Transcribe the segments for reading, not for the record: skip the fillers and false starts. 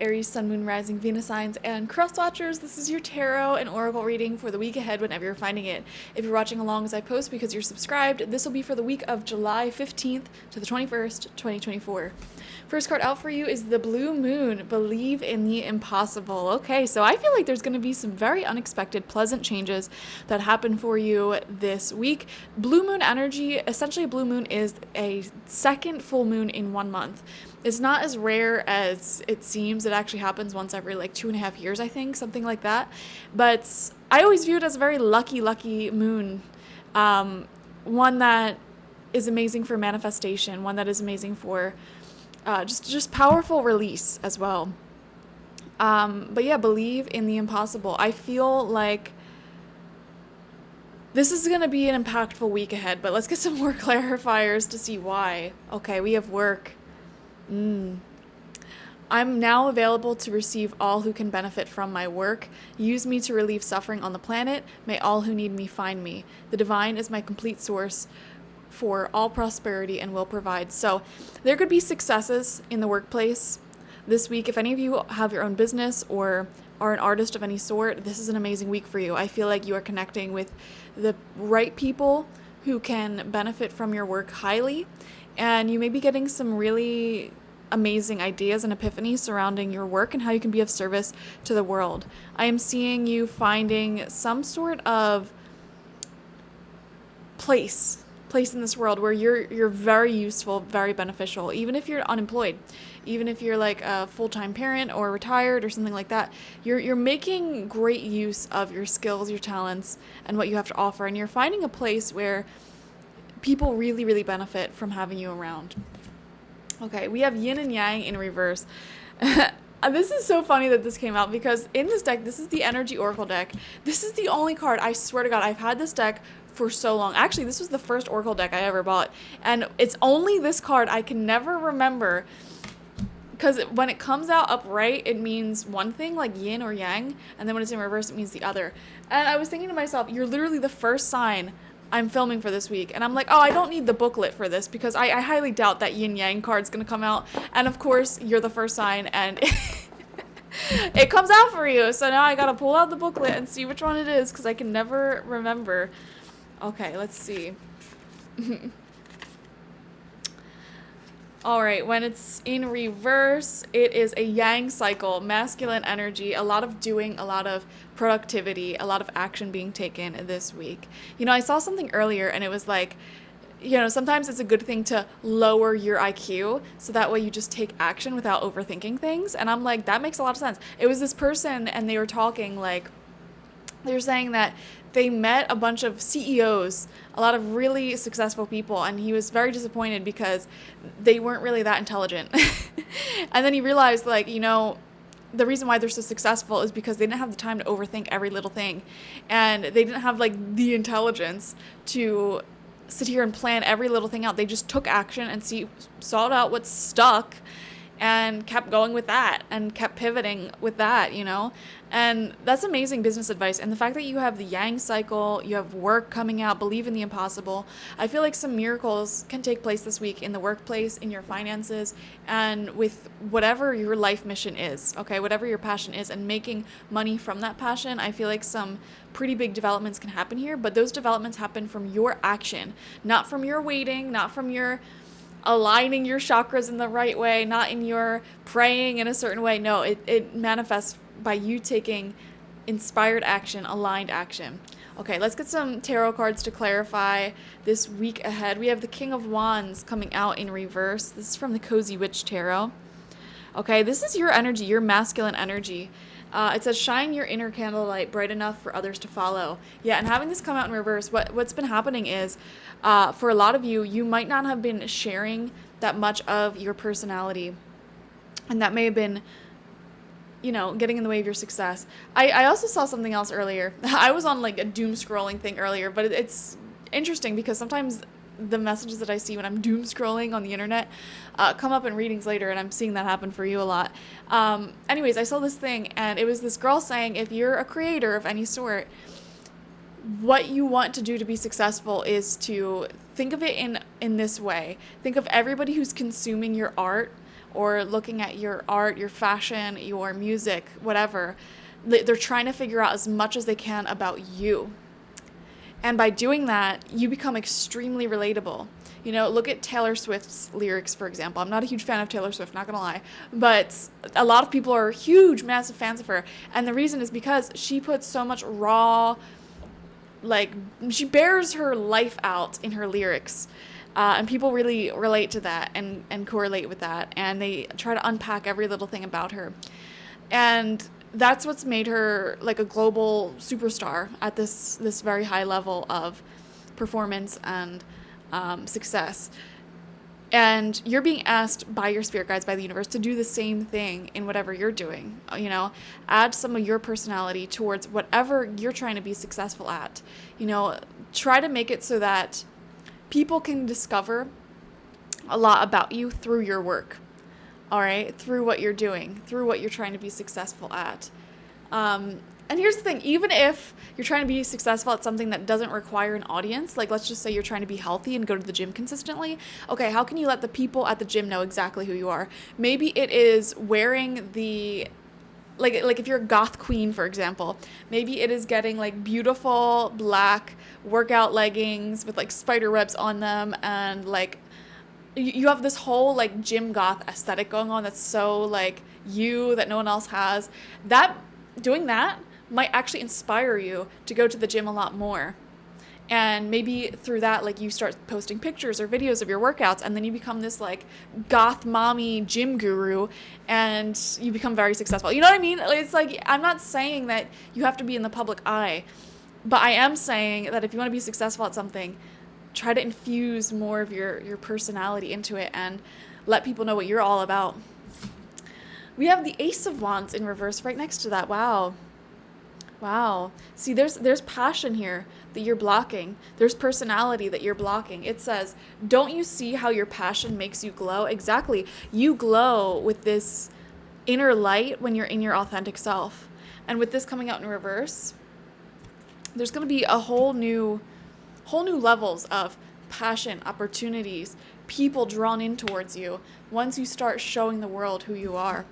Aries, Sun, Moon, Rising, Venus signs, and cross watchers. This is your tarot and oracle reading for the week ahead whenever you're finding it. If you're watching along as I post because you're subscribed, this will be for the week of July 15th to the 21st, 2024. First card out for you is the Blue Moon, Believe in the Impossible. Okay, so I feel like there's going to be some very unexpected, pleasant changes that happen for you this week. Blue Moon energy, essentially a blue moon is a second full moon in 1 month. It's not as rare as it seems. It actually happens once every like 2.5 years, I think, something like that. But I always view it as a very lucky moon. One that is amazing for manifestation, one that is amazing for just powerful release as well. But yeah, believe in the impossible. I feel like this is going to be an impactful week ahead, but let's get some more clarifiers to see why. Okay, we have work. I'm now available to receive all who can benefit from my work. Use me to relieve suffering on the planet. May all who need me find me. The divine is my complete source for all prosperity and will provide. So there could be successes in the workplace this week. If any of you have your own business or are an artist of any sort, this is an amazing week for you. I feel like you are connecting with the right people who can benefit from your work highly, and you may be getting some really amazing ideas and epiphanies surrounding your work and how you can be of service to the world. I am seeing you finding some sort of place in this world where you're very useful, very beneficial, even if you're unemployed, even if you're like a full-time parent or retired or something like that. You're making great use of your skills, your talents, and what you have to offer, and you're finding a place where people really benefit from having you around. Okay, we have yin and yang in reverse. This is so funny that this came out because in this deck, this is the energy oracle deck. This is the only card, I swear to God, I've had this deck for so long. Actually, this was the first oracle deck I ever bought, and it's only this card. I can never remember, because when it comes out upright, it means one thing, like yin or yang, and then when it's in reverse, it means the other. And I was thinking to myself, you're literally the first sign I'm filming for this week, and I'm like, oh, I don't need the booklet for this because I highly doubt that yin yang card's gonna come out. And of course, you're the first sign, and it comes out for you. So now I gotta pull out the booklet and see which one it is because I can never remember. Okay, let's see. All right, when it's in reverse, it is a yang cycle, masculine energy, a lot of doing, a lot of productivity, a lot of action being taken this week. You know, I saw something earlier and it was like, you know, sometimes it's a good thing to lower your IQ so that way you just take action without overthinking things. And I'm like, that makes a lot of sense. It was this person and they were talking like, they were saying that they met a bunch of CEOs, a lot of really successful people, and he was very disappointed because they weren't really that intelligent. And then he realized, like, you know, the reason why they're so successful is because they didn't have the time to overthink every little thing. And they didn't have, like, the intelligence to sit here and plan every little thing out. They just took action and sought out what stuck and kept going with that and kept pivoting with that, you know? And that's amazing business advice. And the fact that you have the yang cycle, you have work coming out, believe in the impossible. I feel like some miracles can take place this week in the workplace, in your finances, and with whatever your life mission is, okay? Whatever your passion is, and making money from that passion. I feel like some pretty big developments can happen here, but those developments happen from your action, not from your waiting, not from your aligning your chakras in the right way, not in your praying in a certain way. No, it manifests by you taking inspired action, aligned action. Okay, let's get some tarot cards to clarify this week ahead. We have the King of Wands coming out in reverse. This is from the Cozy Witch Tarot. Okay, this is your energy, your masculine energy. It says, shine your inner candlelight bright enough for others to follow. Yeah, and having this come out in reverse, what's been happening is, for a lot of you, you might not have been sharing that much of your personality. And that may have been, you know, getting in the way of your success. I also saw something else earlier. I was on like a doom scrolling thing earlier, but it's interesting because sometimes the messages that I see when I'm doom scrolling on the internet come up in readings later, and I'm seeing that happen for you a lot. Anyways, I saw this thing, and it was this girl saying, if you're a creator of any sort, what you want to do to be successful is to think of it in this way. Think of everybody who's consuming your art or looking at your art, your fashion, your music, whatever. They're trying to figure out as much as they can about you. And by doing that, you become extremely relatable. You know, look at Taylor Swift's lyrics, for example. I'm not a huge fan of Taylor Swift, not gonna lie, but a lot of people are huge, massive fans of her. And the reason is because she puts so much raw, like, she bears her life out in her lyrics. And people really relate to that and correlate with that. And they try to unpack every little thing about her. And that's what's made her like a global superstar at this very high level of performance and success. And you're being asked by your spirit guides, by the universe, to do the same thing in whatever you're doing. You know, add some of your personality towards whatever you're trying to be successful at. You know, try to make it so that people can discover a lot about you through your work. All right, through what you're doing, through what you're trying to be successful at. And here's the thing, even if you're trying to be successful at something that doesn't require an audience, like let's just say you're trying to be healthy and go to the gym consistently, okay, how can you let the people at the gym know exactly who you are? Maybe it is wearing the, like if you're a goth queen, for example, maybe it is getting like beautiful black workout leggings with like spider webs on them, and like you have this whole like gym goth aesthetic going on that's so like you, that no one else has. That doing that might actually inspire you to go to the gym a lot more. And maybe through that, like you start posting pictures or videos of your workouts, and then you become this like goth mommy gym guru, and you become very successful. You know what I mean? It's like, I'm not saying that you have to be in the public eye, but I am saying that if you want to be successful at something, try to infuse more of your personality into it and let people know what you're all about. We have the Ace of Wands in reverse right next to that. Wow. See, there's passion here that you're blocking. There's personality that you're blocking. It says, don't you see how your passion makes you glow? Exactly. You glow with this inner light when you're in your authentic self. And with this coming out in reverse, there's going to be a whole new levels of passion, opportunities, people drawn in towards you once you start showing the world who you are.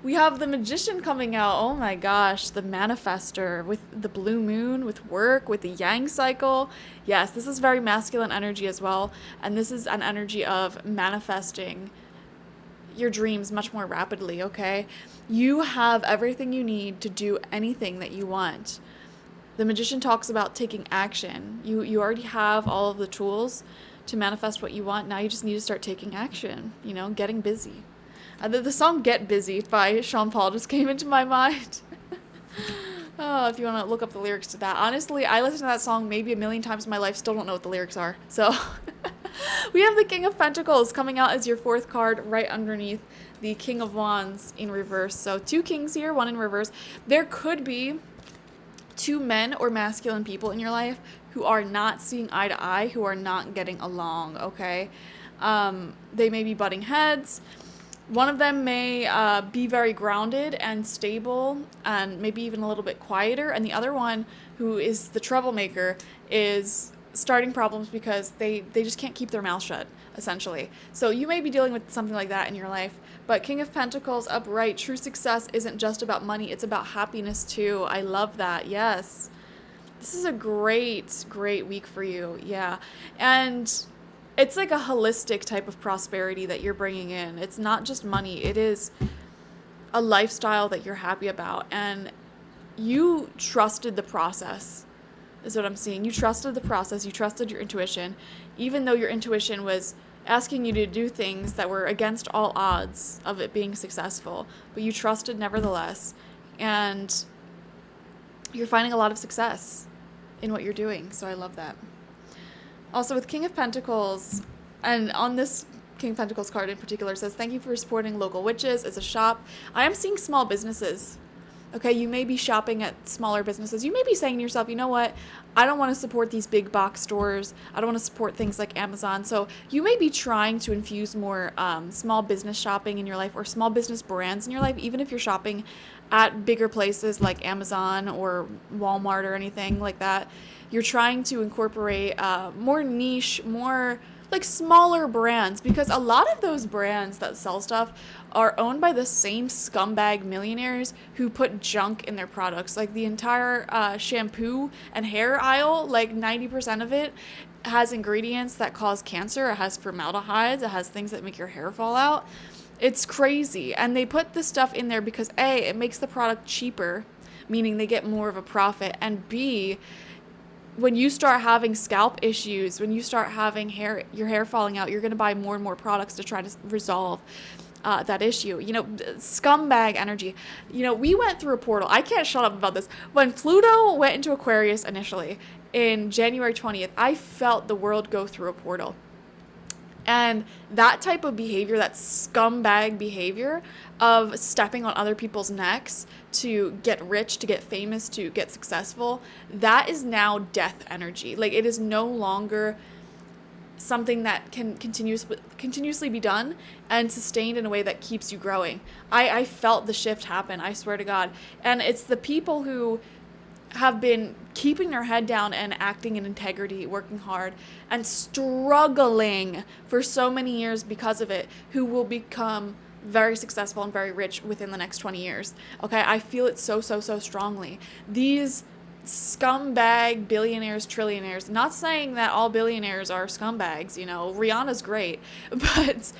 We have the Magician coming out. Oh my gosh, the manifester with the blue moon, with work, with the yang cycle. Yes, this is very masculine energy as well. And this is an energy of manifesting your dreams much more rapidly, okay? You have everything you need to do anything that you want. The Magician talks about taking action. You already have all of the tools to manifest what you want. Now you just need to start taking action, you know, getting busy. The song Get Busy by Sean Paul just came into my mind. Oh, if you want to look up the lyrics to that. Honestly, I listened to that song maybe a million times in my life, still don't know what the lyrics are. So we have the King of Pentacles coming out as your fourth card right underneath the King of Wands in reverse. So 2 kings here, 1 in reverse. There could be 2 men or masculine people in your life who are not seeing eye to eye, who are not getting along, okay? They may be butting heads. One of them may be very grounded and stable and maybe even a little bit quieter. And the other one, who is the troublemaker, is starting problems because they just can't keep their mouth shut, essentially. So you may be dealing with something like that in your life. But King of Pentacles upright, true success isn't just about money. It's about happiness too. I love that. Yes. This is a great, great week for you. Yeah. And it's like a holistic type of prosperity that you're bringing in. It's not just money. It is a lifestyle that you're happy about. And you trusted the process, is what I'm seeing. You trusted the process. You trusted your intuition, even though your intuition was asking you to do things that were against all odds of it being successful. But you trusted nevertheless. And you're finding a lot of success in what you're doing. So I love that. Also with King of Pentacles, and on this King of Pentacles card in particular, says, thank you for supporting local witches. It's a shop. I am seeing small businesses. Okay, you may be shopping at smaller businesses. You may be saying to yourself, you know what? I don't want to support these big box stores. I don't want to support things like Amazon. So you may be trying to infuse more small business shopping in your life, or small business brands in your life, even if you're shopping at bigger places like Amazon or Walmart or anything like that. You're trying to incorporate more niche, more like smaller brands, because a lot of those brands that sell stuff are owned by the same scumbag millionaires who put junk in their products. Like the entire shampoo and hair aisle, like 90% of it has ingredients that cause cancer. It has formaldehydes. It has things that make your hair fall out. It's crazy. And they put this stuff in there because A, it makes the product cheaper, meaning they get more of a profit, and B, when you start having scalp issues, when you start having your hair falling out, you're going to buy more and more products to try to resolve that issue. Scumbag energy. We went through a portal. I can't shut up about this. When Pluto went into Aquarius initially in January 20th, I felt the world go through a portal. And that type of behavior, that scumbag behavior of stepping on other people's necks to get rich, to get famous, to get successful, that is now death energy. Like, it is no longer something that can continuously be done and sustained in a way that keeps you growing. I felt the shift happen, I swear to God. And it's the people who have been keeping their head down and acting in integrity, working hard, and struggling for so many years because of it, who will become very successful and very rich within the next 20 years. Okay, I feel it so strongly. These scumbag billionaires, trillionaires, not saying that all billionaires are scumbags, Rihanna's great, but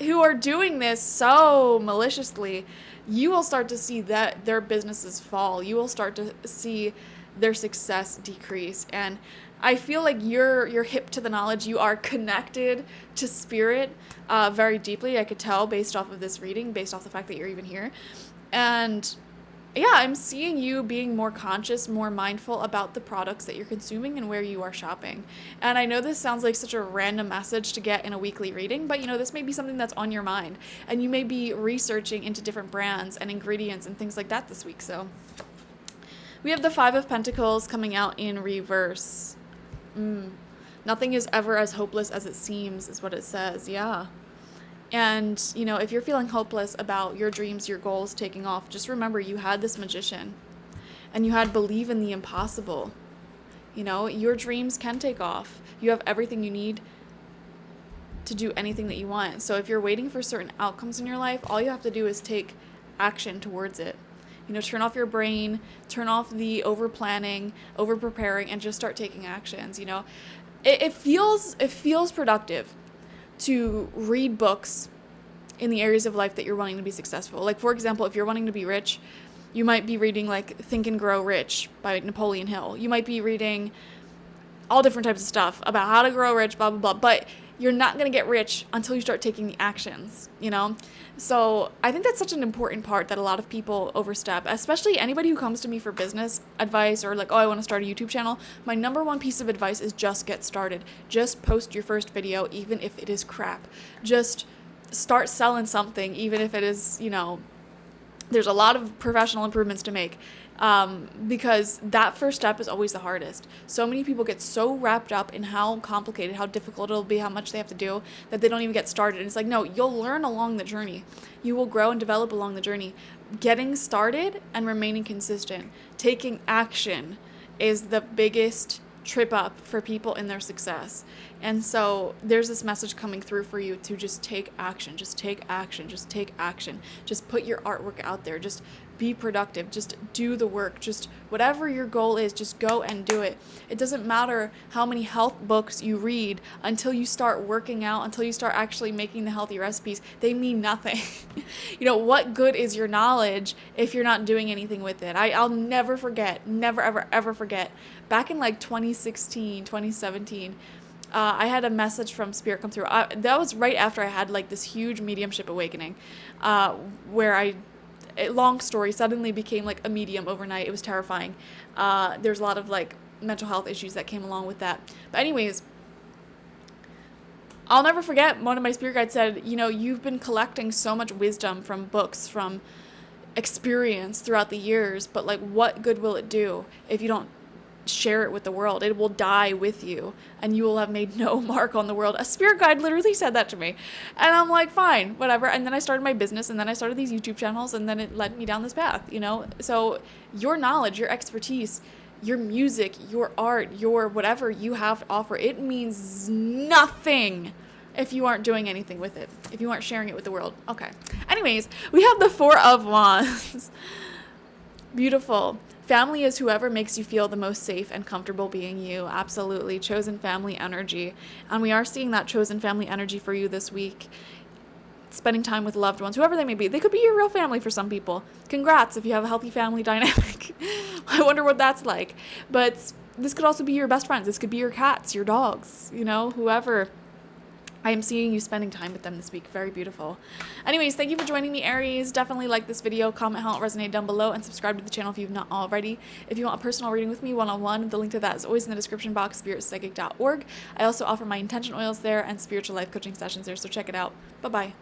who are doing this so maliciously, you will start to see that their businesses fall. You will start to see their success decrease. And I feel like you're hip to the knowledge. You are connected to spirit very deeply. I could tell based off of this reading, based off the fact that you're even here. And yeah, I'm seeing you being more conscious, more mindful about the products that you're consuming and where you are shopping. And I know this sounds like such a random message to get in a weekly reading, but this may be something that's on your mind. And you may be researching into different brands and ingredients and things like that this week. So we have the Five of Pentacles coming out in reverse. Nothing is ever as hopeless as it seems, is what it says. Yeah. And, if you're feeling hopeless about your dreams, your goals taking off, just remember you had this magician and you had believe in the impossible. Your dreams can take off. You have everything you need to do anything that you want. So if you're waiting for certain outcomes in your life, all you have to do is take action towards it. Turn off your brain, turn off the over planning, over preparing, and just start taking actions. It feels productive to read books in the areas of life that you're wanting to be successful. Like, for example, if you're wanting to be rich, you might be reading like Think and Grow Rich by Napoleon Hill. You might be reading all different types of stuff about how to grow rich, blah, blah, blah. But you're not going to get rich until you start taking the actions, So I think that's such an important part that a lot of people overstep, especially anybody who comes to me for business advice or like, oh, I want to start a YouTube channel. My number one piece of advice is just get started. Just post your first video, even if it is crap. Just start selling something, even if it is, there's a lot of professional improvements to make. Because that first step is always the hardest. So many people get so wrapped up in how complicated, how difficult it'll be, how much they have to do, that they don't even get started. And it's like, no, you'll learn along the journey. You will grow and develop along the journey. Getting started and remaining consistent, taking action is the biggest trip up for people in their success. And so there's this message coming through for you to just take action, just take action, just take action. Just put your artwork out there. Just be productive. Just do the work. Just whatever your goal is, just go and do it. It doesn't matter how many health books you read until you start working out, until you start actually making the healthy recipes. They mean nothing. What good is your knowledge if you're not doing anything with it? I'll never forget, never, ever, ever forget. Back in like 2016, 2017, I had a message from Spirit come through. That was right after I had like this huge mediumship awakening, where long story, suddenly became like a medium overnight. It was terrifying. There's a lot of like mental health issues that came along with that. But anyways, I'll never forget, one of my spirit guides said, you've been collecting so much wisdom from books, from experience throughout the years, but like what good will it do if you don't share it with the world? It will die with you and you will have made no mark on the world. A spirit guide literally said that to me. And I'm like, fine, whatever. And then I started my business, and then I started these YouTube channels, and then it led me down this path, So your knowledge, your expertise, your music, your art, your whatever you have to offer, it means nothing if you aren't doing anything with it, if you aren't sharing it with the world. Okay. Anyways, we have the Four of Wands. Beautiful. Family is whoever makes you feel the most safe and comfortable being you. Absolutely. Chosen family energy. And we are seeing that chosen family energy for you this week. Spending time with loved ones, whoever they may be. They could be your real family for some people. Congrats if you have a healthy family dynamic. I wonder what that's like. But this could also be your best friends. This could be your cats, your dogs, whoever. I am seeing you spending time with them this week. Very beautiful. Anyways, thank you for joining me, Aries. Definitely like this video, comment how it resonated down below, and subscribe to the channel if you've not already. If you want a personal reading with me one-on-one, the link to that is always in the description box, spiritpsychic.org. I also offer my intention oils there and spiritual life coaching sessions there, so check it out. Bye-bye.